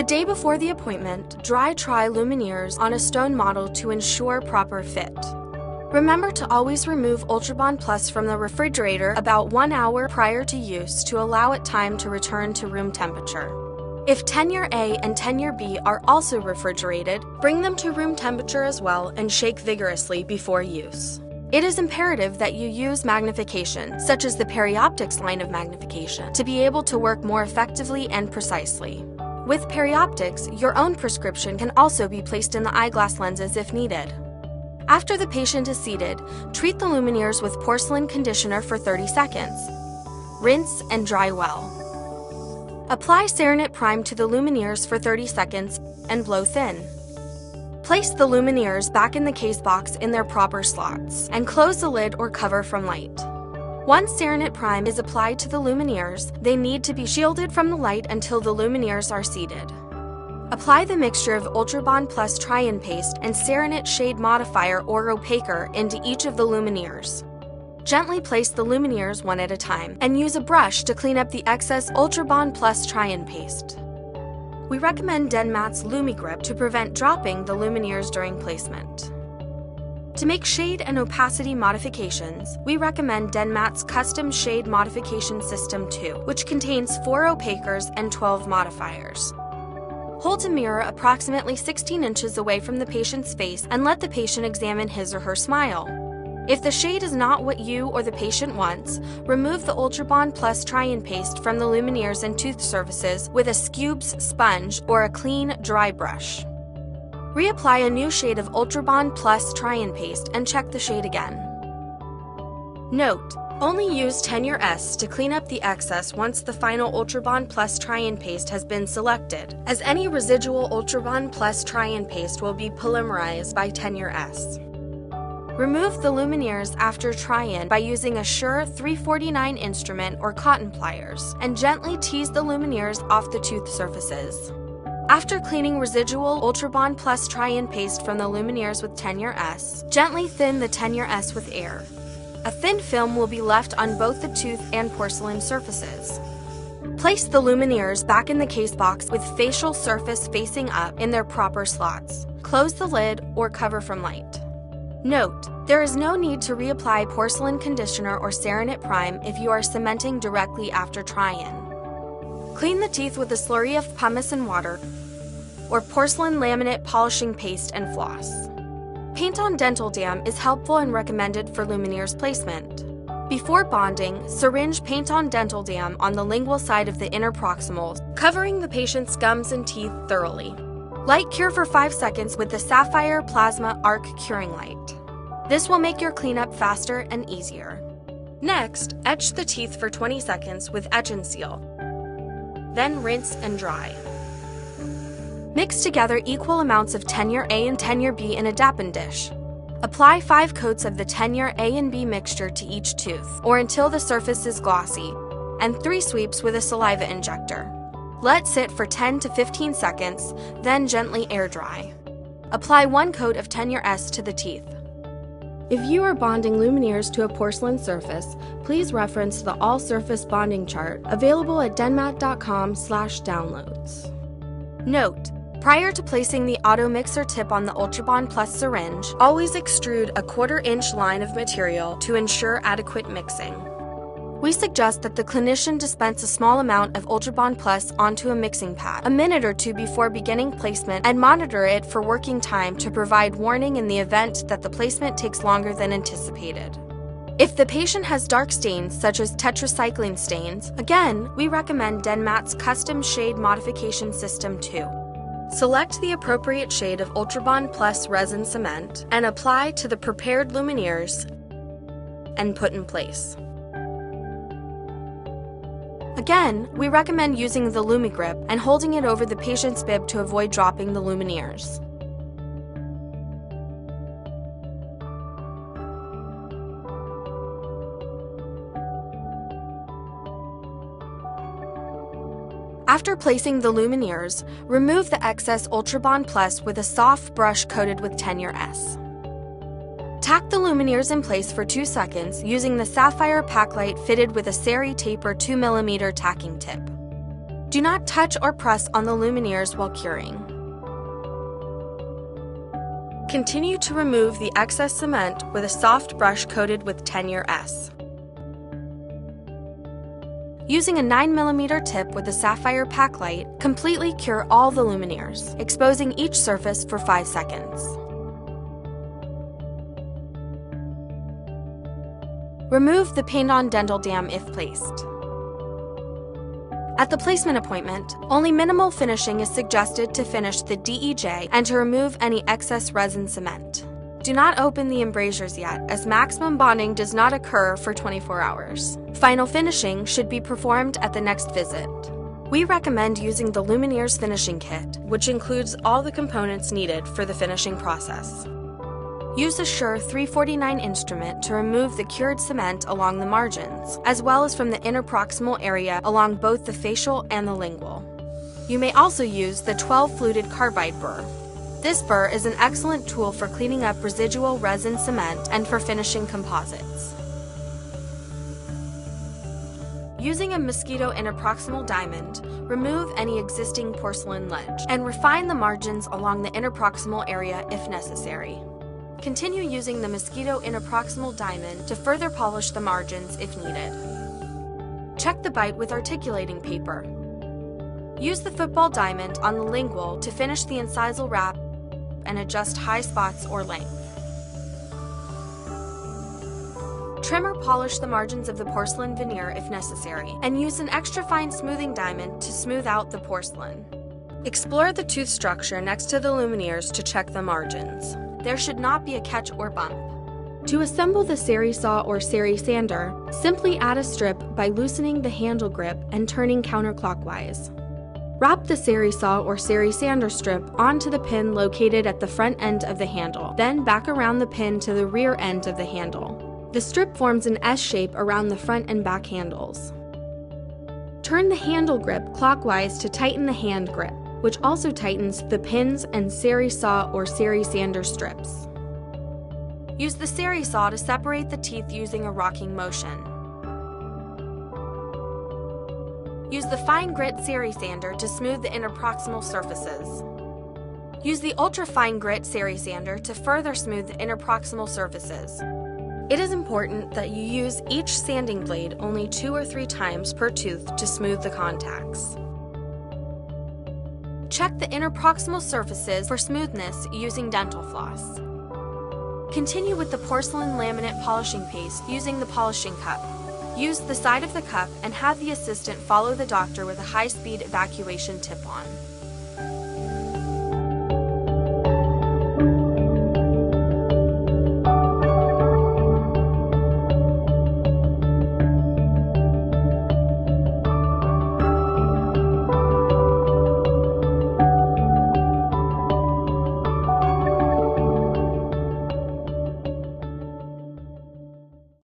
day before the appointment, dry try Lumineers on a stone model to ensure proper fit. Remember to always remove Ultrabond Plus from the refrigerator about 1 hour prior to use to allow it time to return to room temperature. If tenure A and tenure B are also refrigerated, bring them to room temperature as well and shake vigorously before use. It is imperative that you use magnification, such as the perioptics line of magnification, to be able to work more effectively and precisely. With perioptics, your own prescription can also be placed in the eyeglass lenses if needed. After the patient is seated, treat the Lumineers with porcelain conditioner for 30 seconds. Rinse and dry well. Apply Serenit Prime to the Lumineers for 30 seconds and blow thin. Place the Lumineers back in the case box in their proper slots and close the lid or cover from light. Once Serenit Prime is applied to the Lumineers, they need to be shielded from the light until the Lumineers are seated. Apply the mixture of Ultrabond Plus Try-In Paste and Serenit Shade Modifier or Opaquer into each of the Lumineers. Gently place the Lumineers one at a time and use a brush to clean up the excess Ultrabond Plus Try-In Paste. We recommend Denmat's LumiGrip to prevent dropping the Lumineers during placement. To make shade and opacity modifications, we recommend Denmat's Custom Shade Modification System 2, which contains 4 opaquers and 12 modifiers. Hold a mirror approximately 16 inches away from the patient's face and let the patient examine his or her smile. If the shade is not what you or the patient wants, remove the Ultrabond Plus Try-In Paste from the Lumineers and tooth surfaces with a Scubes sponge or a clean, dry brush. Reapply a new shade of Ultrabond Plus Try-In Paste and check the shade again. Note: only use Tenure S to clean up the excess once the final Ultrabond Plus Try-In Paste has been selected, as any residual Ultrabond Plus Try-In Paste will be polymerized by Tenure S. Remove the Lumineers after try-in by using a Sure 349 instrument or cotton pliers, and gently tease the Lumineers off the tooth surfaces. After cleaning residual Ultrabond Plus Try-In Paste from the Lumineers with Tenure S, gently thin the Tenure S with air. A thin film will be left on both the tooth and porcelain surfaces. Place the Lumineers back in the case box with facial surface facing up in their proper slots. Close the lid or cover from light. Note: there is no need to reapply porcelain conditioner or Serenit Prime if you are cementing directly after try-in. Clean the teeth with a slurry of pumice and water or porcelain laminate polishing paste and floss. Paint-on dental dam is helpful and recommended for Lumineers placement. Before bonding, syringe paint-on dental dam on the lingual side of the inner proximals, covering the patient's gums and teeth thoroughly. Light cure for 5 seconds with the Sapphire Plasma Arc Curing Light. This will make your cleanup faster and easier. Next, etch the teeth for 20 seconds with Etch and Seal. Then rinse and dry. Mix together equal amounts of Tenure A and Tenure B in a Dappen dish. Apply 5 coats of the Tenure A and B mixture to each tooth, or until the surface is glossy, and 3 sweeps with a saliva injector. Let sit for 10 to 15 seconds, then gently air dry. Apply 1 coat of Tenure S to the teeth. If you are bonding Lumineers to a porcelain surface, please reference the all-surface bonding chart available at denmat.com/downloads. Note: prior to placing the auto mixer tip on the Ultrabond Plus syringe, always extrude a 1/4 inch line of material to ensure adequate mixing. We suggest that the clinician dispense a small amount of Ultrabond Plus onto a mixing pad a minute or 2 before beginning placement and monitor it for working time to provide warning in the event that the placement takes longer than anticipated. If the patient has dark stains such as tetracycline stains, again, we recommend Denmat's Custom Shade Modification System 2. Select the appropriate shade of Ultrabond Plus resin cement and apply to the prepared Lumineers and put in place. Again, we recommend using the LumiGrip and holding it over the patient's bib to avoid dropping the Lumineers. After placing the Lumineers, remove the excess Ultrabond Plus with a soft brush coated with Tenure S. Tack the Lumineers in place for 2 seconds using the Sapphire Packlight fitted with a Sari Taper 2mm tacking tip. Do not touch or press on the lumineers while curing. Continue to remove the excess cement with a soft brush coated with tenure S. Using a 9mm tip with a sapphire pack light, completely cure all the lumineers, exposing each surface for 5 seconds. Remove the paint-on dental dam if placed. At the placement appointment, only minimal finishing is suggested to finish the DEJ and to remove any excess resin cement. Do not open the embrasures yet, as maximum bonding does not occur for 24 hours. Final finishing should be performed at the next visit. We recommend using the Lumineers finishing kit, which includes all the components needed for the finishing process. Use a Sure 349 instrument to remove the cured cement along the margins, as well as from the interproximal area along both the facial and the lingual. You may also use the 12-fluted carbide burr. This burr is an excellent tool for cleaning up residual resin cement and for finishing composites. Using a mosquito interproximal diamond, remove any existing porcelain ledge and refine the margins along the interproximal area if necessary. Continue using the mosquito interproximal diamond to further polish the margins if needed. Check the bite with articulating paper. Use the football diamond on the lingual to finish the incisal wrap and adjust high spots or length. Trim or polish the margins of the porcelain veneer if necessary, and use an extra fine smoothing diamond to smooth out the porcelain. Explore the tooth structure next to the lumineers to check the margins. There should not be a catch or bump. To assemble the seri saw or seri sander, simply add a strip by loosening the handle grip and turning counterclockwise. Wrap the seri saw or seri sander strip onto the pin located at the front end of the handle, then back around the pin to the rear end of the handle. The strip forms an S shape around the front and back handles. Turn the handle grip clockwise to tighten the hand grip, which also tightens the pins and seri saw or seri sander strips. Use the seri saw to separate the teeth using a rocking motion. Use the fine grit seri sander to smooth the interproximal surfaces. Use the ultra fine grit seri sander to further smooth the interproximal surfaces. It is important that you use each sanding blade only 2 or 3 times per tooth to smooth the contacts. Check the interproximal surfaces for smoothness using dental floss. Continue with the porcelain laminate polishing paste using the polishing cup. Use the side of the cup and have the assistant follow the doctor with a high-speed evacuation tip-on.